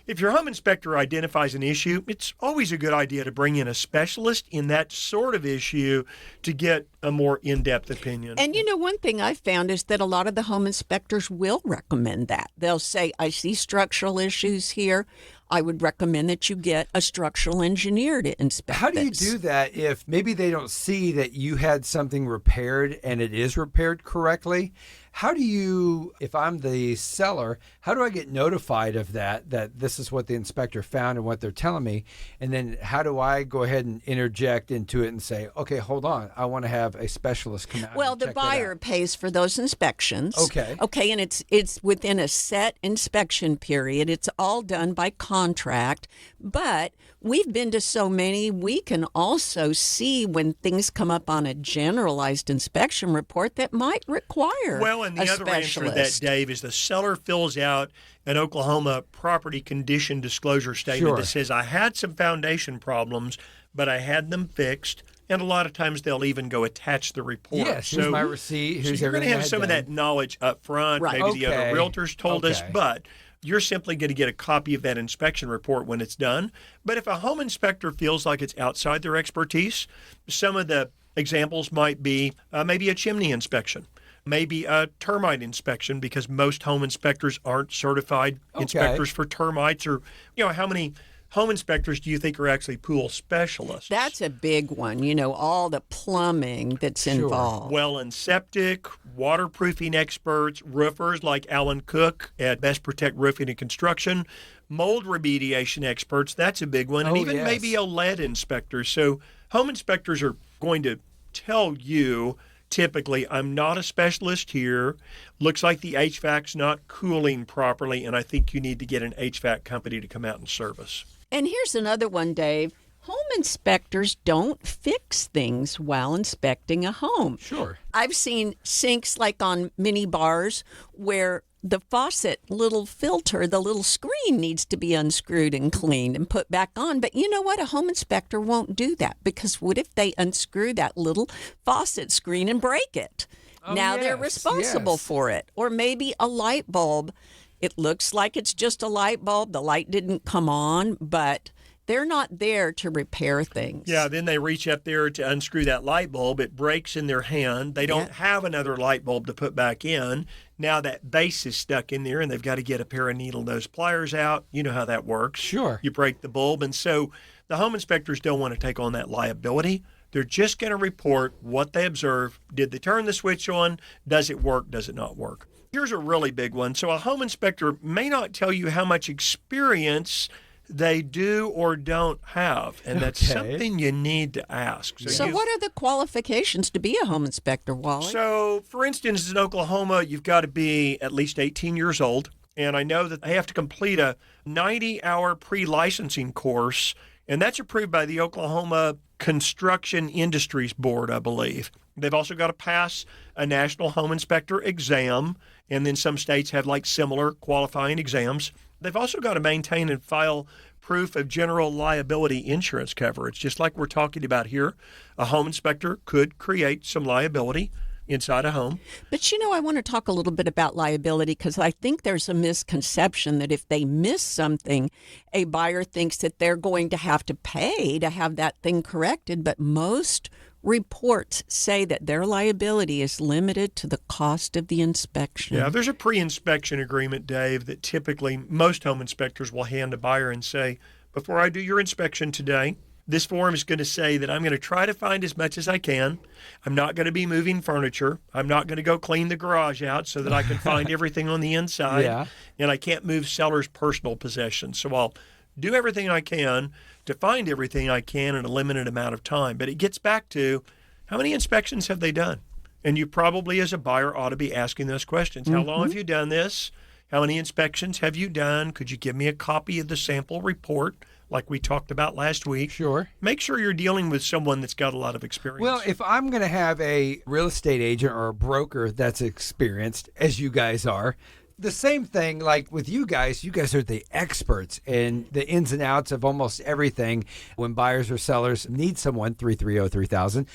If your home inspector identifies an issue, it's always a good idea to bring in a specialist in that sort of issue to get a more in-depth opinion. And you know, one thing I've found is that a lot of the home inspectors will recommend that. They'll say, I see structural issues here. I would recommend that you get a structural engineer to inspect How do you this." do that if maybe they don't see that you had something repaired and it is repaired correctly? How do you, if I'm the seller, how do I get notified of that this is what the inspector found and what they're telling me? And then how do I go ahead and interject into it and say, okay, hold on, I want to have a specialist come out Well, and the check that buyer out. pays for those inspections. Okay. Okay, and it's within a set inspection period. It's all done by contract, but we've been to so many, we can also see when things come up on a generalized inspection report that might require Well, and the a other answer to that, specialist. Dave, is the seller fills out an Oklahoma property condition disclosure statement Sure. that says, I had some foundation problems, but I had them fixed. And a lot of times they'll even go attach the report. Yes, here's my receipt, here's so you're going to everything I have had some of done. that knowledge up front. Right. Maybe the other Okay. realtors told us, Okay. but you're simply going to get a copy of that inspection report when it's done. But if a home inspector feels like it's outside their expertise, some of the examples might be maybe a chimney inspection, maybe a termite inspection, because most home inspectors aren't certified Okay. inspectors for termites, or how many home inspectors do you think are actually pool specialists? That's a big one, all the plumbing that's involved. Well and septic, waterproofing experts, roofers like Alan Cook at Best Protect Roofing and Construction, mold remediation experts, that's a big one, and even maybe a lead inspector. So home inspectors are going to tell you, typically, I'm not a specialist here. Looks like the HVAC's not cooling properly, and I think you need to get an HVAC company to come out and service. And here's another one, Dave. Home inspectors don't fix things while inspecting a home. Sure. I've seen sinks like on mini bars where the faucet little filter, the little screen needs to be unscrewed and cleaned and put back on. But you know what? A home inspector won't do that, because what if they unscrew that little faucet screen and break it? Now they're responsible for it. Or maybe a light bulb. It looks like it's just a light bulb. The light didn't come on, but they're not there to repair things. Yeah, then they reach up there to unscrew that light bulb. It breaks in their hand. They don't have another light bulb to put back in. Now that base is stuck in there, and they've got to get a pair of needle nose pliers out. You know how that works. Sure. You break the bulb. And so the home inspectors don't want to take on that liability. They're just going to report what they observe. Did they turn the switch on? Does it work? Does it not work? Here's a really big one. So a home inspector may not tell you how much experience they do or don't have, and that's something you need to ask. So what are the qualifications to be a home inspector, Wally? So, for instance, in Oklahoma, you've got to be at least 18 years old, and I know that they have to complete a 90-hour pre-licensing course, and that's approved by the Oklahoma Construction Industries Board, I believe. They've also got to pass a national home inspector exam, and then some states have like similar qualifying exams. They've also got to maintain and file proof of general liability insurance coverage. Just like we're talking about here, a home inspector could create some liability inside a home. But I want to talk a little bit about liability, because I think there's a misconception that if they miss something, a buyer thinks that they're going to have to pay to have that thing corrected. But most reports say that their liability is limited to the cost of the inspection. Yeah, there's a pre-inspection agreement, Dave, that typically most home inspectors will hand a buyer and say, before I do your inspection today, this form is going to say that I'm going to try to find as much as I can. I'm not going to be moving furniture. I'm not going to go clean the garage out so that I can find everything on the inside. Yeah. And I can't move seller's personal possessions. So I'll do everything I can to find everything I can in a limited amount of time. But it gets back to, how many inspections have they done? And you probably, as a buyer, ought to be asking those questions. How long have you done this? How many inspections have you done? Could you give me a copy of the sample report, like we talked about last week? Sure. Make sure you're dealing with someone that's got a lot of experience. Well, if I'm going to have a real estate agent or a broker that's experienced, as you guys are, the same thing, like with you guys are the experts in the ins and outs of almost everything. When buyers or sellers need someone, 330-3000.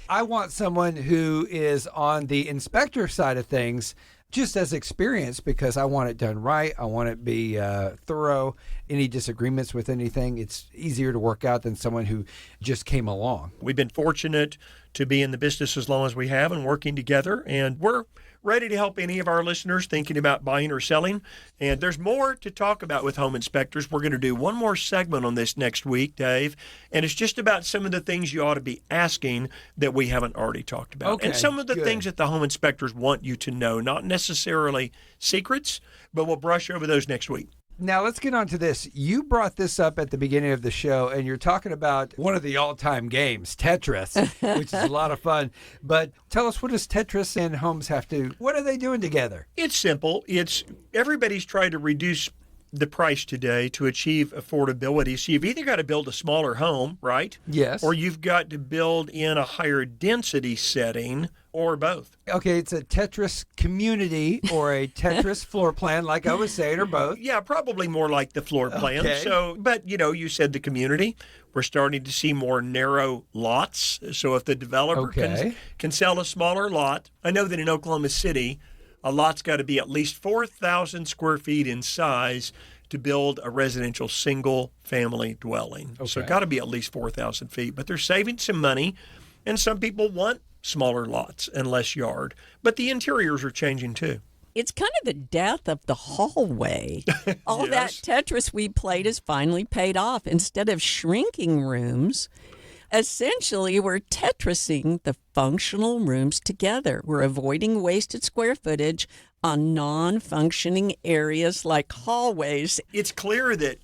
I want someone who is on the inspector side of things, just as experienced, because I want it done right. I want it to be thorough. Any disagreements with anything, it's easier to work out than someone who just came along. We've been fortunate to be in the business as long as we have and working together, and we're ready to help any of our listeners thinking about buying or selling. And there's more to talk about with home inspectors. We're going to do one more segment on this next week, Dave, and it's just about some of the things you ought to be asking that we haven't already talked about. Okay, and some of the things that the home inspectors want you to know, not necessarily secrets, but we'll brush over those next week. Now, let's get on to this. You brought this up at the beginning of the show, and you're talking about one of the all-time games, Tetris, which is a lot of fun. But tell us, what does Tetris and homes have to, what are they doing together? It's simple. Everybody's trying to reduce the price today to achieve affordability. So you've either got to build a smaller home, right? Yes. Or you've got to build in a higher density setting, or both. Okay, it's a Tetris community or a Tetris floor plan, like I was saying, or both. Yeah, probably more like the floor plan. Okay. So, but you said the community. We're starting to see more narrow lots. So if the developer can sell a smaller lot, I know that in Oklahoma City, a lot's got to be at least 4,000 square feet in size to build a residential single-family dwelling. Okay. So it's got to be at least 4,000 feet. But they're saving some money, and some people want smaller lots and less yard. But the interiors are changing too. it's kind of the death of the hallway. All that Tetris we played has finally paid off. Instead of shrinking rooms, essentially we're Tetrising the functional rooms together. We're avoiding wasted square footage on non-functioning areas like hallways. It's clear that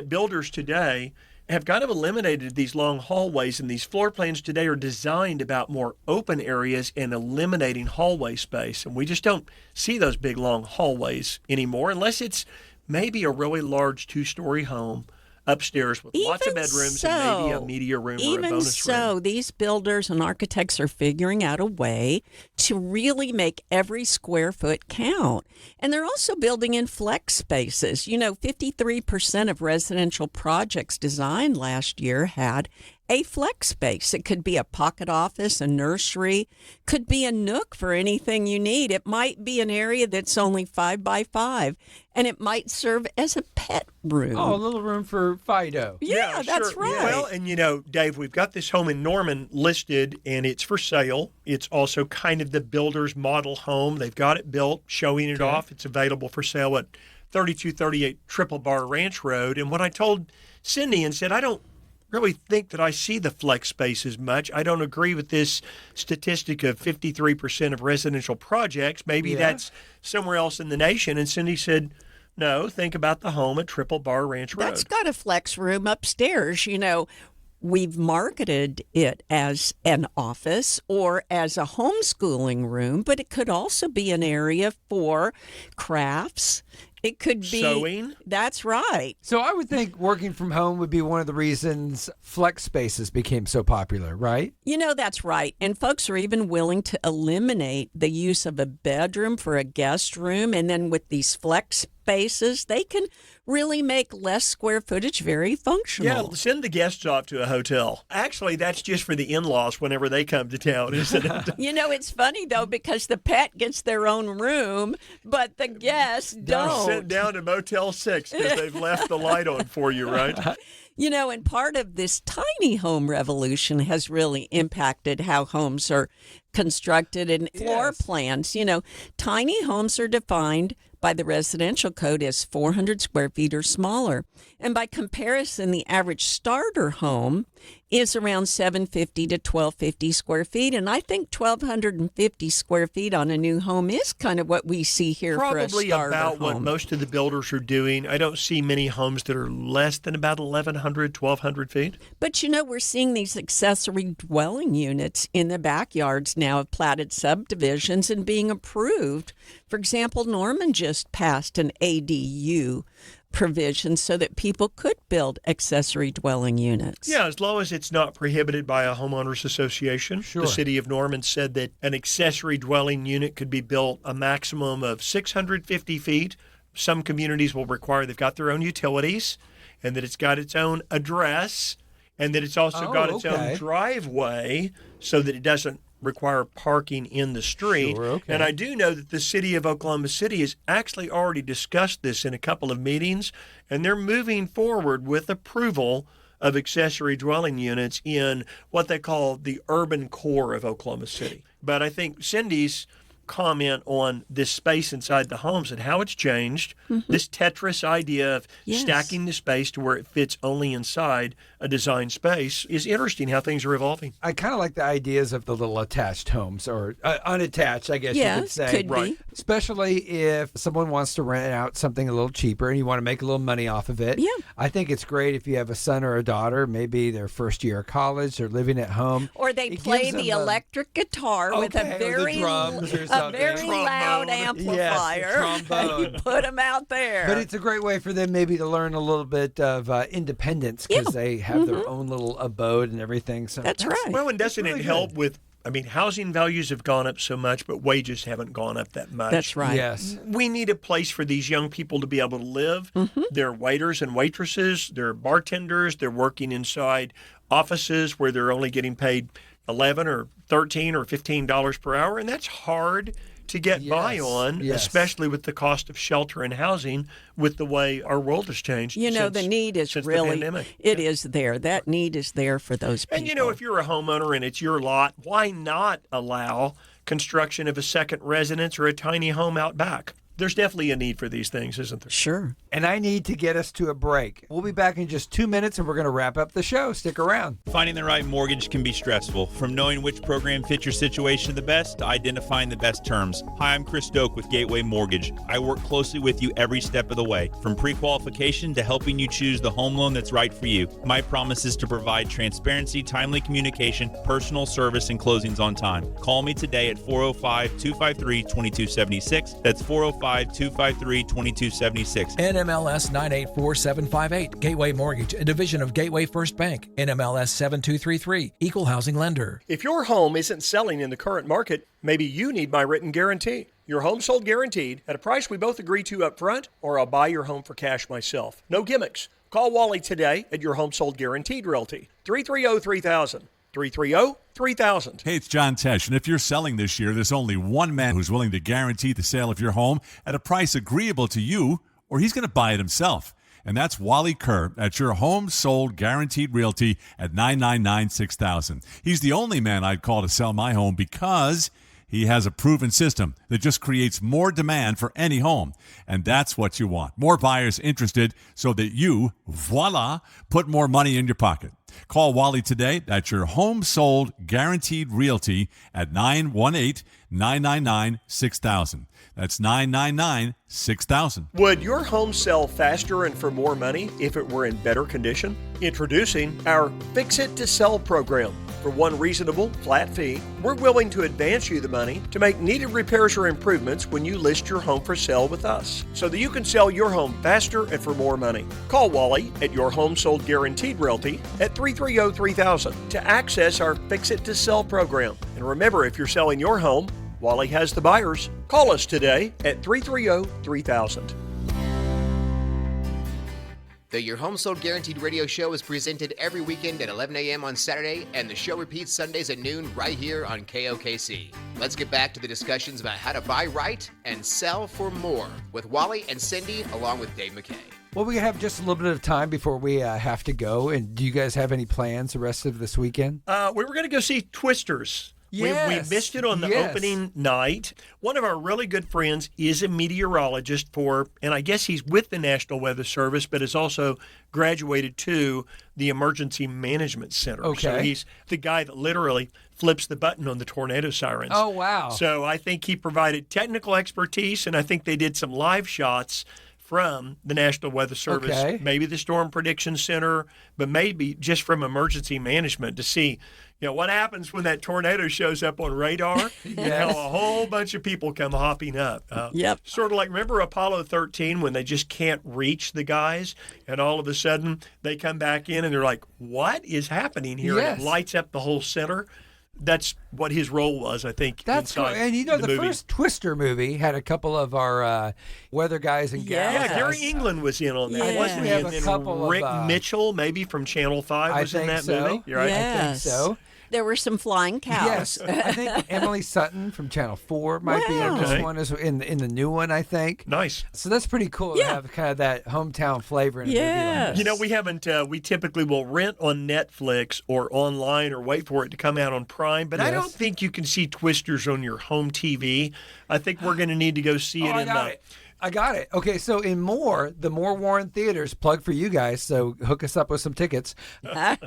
builders today have kind of eliminated these long hallways, and these floor plans today are designed about more open areas and eliminating hallway space. And we just don't see those big long hallways anymore unless it's maybe a really large 2-story home upstairs with lots of bedrooms and maybe a media room or a bonus room. Even so, these builders and architects are figuring out a way to really make every square foot count. And they're also building in flex spaces. 53% of residential projects designed last year had a flex space. It could be a pocket office, a nursery, could be a nook for anything you need. It might be an area that's only 5 by 5, and it might serve as a pet room. Oh, a little room for Fido. Yeah, that's sure. right. Well, and Dave, we've got this home in Norman listed, and it's for sale. It's also kind of the builder's model home. They've got it built, showing it off. It's available for sale at 3238 Triple Bar Ranch Road. And when I told Cindy and said, I don't really think that I see the flex space as much. I don't agree with this statistic of 53% of residential projects. Maybe that's somewhere else in the nation. And Cindy said, no, think about the home at Triple Bar Ranch Road. That's got a flex room upstairs. We've marketed it as an office or as a homeschooling room, but it could also be an area for crafts. It could be sewing. That's right. So I would think working from home would be one of the reasons flex spaces became so popular, right? That's right. And folks are even willing to eliminate the use of a bedroom for a guest room. And then with these flex spaces, they can really make less square footage very functional. Yeah, send the guests off to a hotel. Actually, that's just for the in-laws whenever they come to town, isn't it? It's funny, though, because the pet gets their own room, but the guests don't. Sent down to Motel 6 because they've left the light on for you, right? And part of this tiny home revolution has really impacted how homes are constructed and floor plans. Tiny homes are defined by the residential code as 400 square feet or smaller. And by comparison, the average starter home is around 750 to 1250 square feet. And I think 1,250 square feet on a new home is kind of what we see here for a starter Probably about home. what most of the builders are doing. I don't see many homes that are less than about 1,100, 1,200 feet. But we're seeing these accessory dwelling units in the backyards now of platted subdivisions and being approved. For example, Norman just passed an ADU provision so that people could build accessory dwelling units. Yeah, as long as it's not prohibited by a homeowners association. Sure. The city of Norman said that an accessory dwelling unit could be built a maximum of 650 feet. Some communities will require they've got their own utilities and that it's got its own address and that it's also got its own driveway so that it doesn't require parking in the street. Sure, okay. And I do know that the city of Oklahoma City has actually already discussed this in a couple of meetings, and they're moving forward with approval of accessory dwelling units in what they call the urban core of Oklahoma City. But I think Cindy's comment on this space inside the homes and how it's changed, this Tetris idea of stacking the space to where it fits only inside a designed space is interesting how things are evolving. I kind of like the ideas of the little attached homes or unattached, I guess you could say. Could be. Especially if someone wants to rent out something a little cheaper and you want to make a little money off of it. Yeah. I think it's great if you have a son or a daughter, maybe their first year of college, they're living at home. Or they play the electric guitar with a very loud amplifier. Yes, trombone. You put them out there. But it's a great way for them maybe to learn a little bit of independence because they have their own little abode and everything. So That's right. Well, and doesn't it help with, housing values have gone up so much, but wages haven't gone up that much. That's right. Yes. We need a place for these young people to be able to live. They're waiters and waitresses. They're bartenders. They're working inside offices where they're only getting paid $11 or $13 or $15 per hour, and that's hard to get by on, especially with the cost of shelter and housing with the way our world has changed. The need is really, it is there. That need is there for those people. And, if you're a homeowner and it's your lot, why not allow construction of a second residence or a tiny home out back? There's definitely a need for these things, isn't there? Sure. And I need to get us to a break. We'll be back in just 2 minutes, and we're going to wrap up the show. Stick around. Finding the right mortgage can be stressful, from knowing which program fits your situation the best to identifying the best terms. Hi, I'm Chris Doak with Gateway Mortgage. I work closely with you every step of the way, from pre-qualification to helping you choose the home loan that's right for you. My promise is to provide transparency, timely communication, personal service, and closings on time. Call me today at 405-253-2276. That's 405-253-2276. NMLS 984758. Gateway Mortgage, a division of Gateway First Bank. NMLS 7233. Equal housing lender. If your home isn't selling in the current market, maybe you need my written guarantee. Your home sold guaranteed at a price we both agree to up front, or I'll buy your home for cash myself. No gimmicks. Call Wally today at Your Home Sold Guaranteed Realty. 330-3000. 330-3000. Hey, it's John Tesh, and if you're selling this year, there's only one man who's willing to guarantee the sale of your home at a price agreeable to you, or he's going to buy it himself. And that's Wally Kerr at Your Home Sold Guaranteed Realty at 999-6000. He's the only man I'd call to sell my home because he has a proven system that just creates more demand for any home. And that's what you want. More buyers interested so that you, voila, put more money in your pocket. Call Wally today at Your Home Sold Guaranteed Realty at 918-999-6000. That's 999-6000. Would your home sell faster and for more money if it were in better condition? Introducing our Fix It to Sell program. For one reasonable, flat fee, we're willing to advance you the money to make needed repairs or improvements when you list your home for sale with us, so that you can sell your home faster and for more money. Call Wally at Your Home Sold Guaranteed Realty at 330-3000 to access our Fix It to Sell program. And remember, if you're selling your home, Wally has the buyers. Call us today at 330-3000. The Your Home Sold Guaranteed radio show is presented every weekend at 11 a.m. on Saturday, and the show repeats Sundays at noon right here on KOKC. Let's get back to the discussions about how to buy right and sell for more with Wally and Cindy, along with Dave McKay. Well, we have just a little bit of time before we have to go. And do you guys have any plans the rest of this weekend? We were going to go see Twisters. Yes. We missed it on the opening night. One of our really good friends is a meteorologist and I guess he's with the National Weather Service, but has also graduated to the Emergency Management Center. Okay. So he's the guy that literally flips the button on the tornado sirens. Oh, wow. So I think he provided technical expertise, and I think they did some live shots from the National Weather Service, Okay. maybe the Storm Prediction Center, but maybe just from emergency management to see, what happens when that tornado shows up on radar. Yes. A whole bunch of people come hopping up. Yep. Sort of like, remember Apollo 13 when they just can't reach the guys, and all of a sudden they come back in and they're like, what is happening here? Yes. And it lights up the whole center. That's what his role was, I think. That's cool. inside And the movie. first Twister movie had a couple of our weather guys and gals. Yeah, Gary England was in on that, Yeah. wasn't We he? have And a then couple of, Rick Mitchell, maybe from Channel 5, was in that movie. You're right. Yes. I think so. There were some flying cows. Yes, I think Emily Sutton from Channel 4 might be in Wow. this Okay. one, in the new one, I think. Nice. So that's pretty cool to Yeah. have kind of that hometown flavor in a movie Yes. like this. We haven't, we typically will rent on Netflix or online or wait for it to come out on Prime, but I Yes. don't think you can see Twisters on your home TV. I think we're going to need to go see it I got it. Okay, so the Moore Warren Theaters, plug for you guys, so hook us up with some tickets.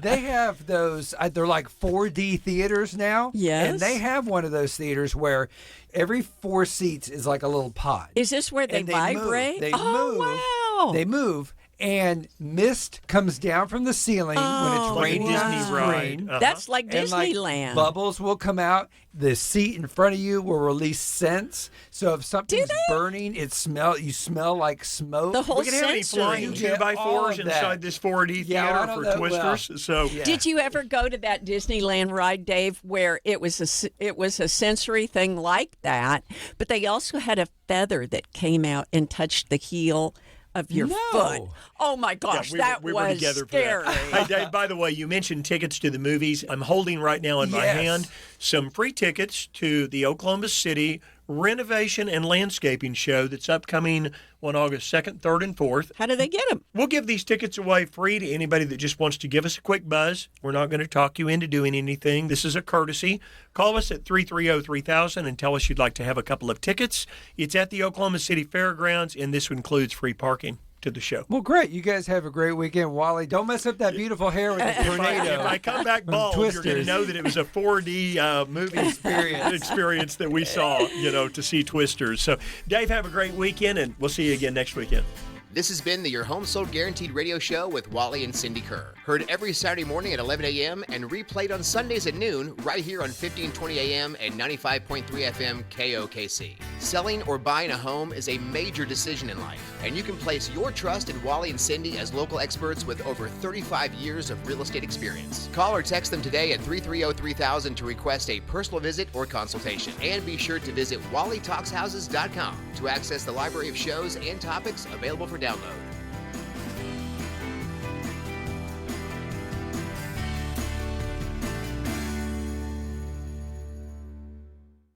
They have those, they're like 4D theaters now. Yes. And they have one of those theaters where every 4 seats is like a little pod. Is this where they And vibrate? They oh, move. wow. They move, and mist comes down from the ceiling when Oh, it's like a raining on the Disney ride. screen. That's like And Disneyland. bubbles will come out. The seat in front of you will release scents. So if something's they? burning, you smell like smoke. The whole We can have any sensory. flying You get 2x4s all of that. inside this 4D Yeah, I theater don't for know. Twisters. Well, So yeah. Did you ever go to that Disneyland ride, Dave, where it was a sensory thing like that, but they also had a feather that came out and touched the heel of your No. foot? Oh my gosh, yeah, that we was were together scary. for that. Hey, Dave, by the way, you mentioned tickets to the movies. I'm holding right now in my Yes. hand some free tickets to the Oklahoma City renovation and landscaping show that's upcoming on August 2nd, 3rd, and 4th. How do they get them? We'll give these tickets away free to anybody that just wants to give us a quick buzz. We're not going to talk you into doing anything. This is a courtesy. Call us at 330-3000 and tell us you'd like to have a couple of tickets. It's at the Oklahoma City Fairgrounds, and this includes free parking to the show. Well, great. You guys have a great weekend. Wally, don't mess up that beautiful hair with the tornado. If I come back bald, you're going to know that it was a 4D movie experience that we saw, to see Twisters. So, Dave, have a great weekend, and we'll see you again next weekend. This has been the Your Home Sold Guaranteed radio show with Wally and Cindy Kerr. Heard every Saturday morning at 11 a.m. and replayed on Sundays at noon right here on 1520 a.m. and 95.3 FM KOKC. Selling or buying a home is a major decision in life, and you can place your trust in Wally and Cindy as local experts with over 35 years of real estate experience. Call or text them today at 330-3000 to request a personal visit or consultation. And be sure to visit WallyTalksHouses.com to access the library of shows and topics available for download.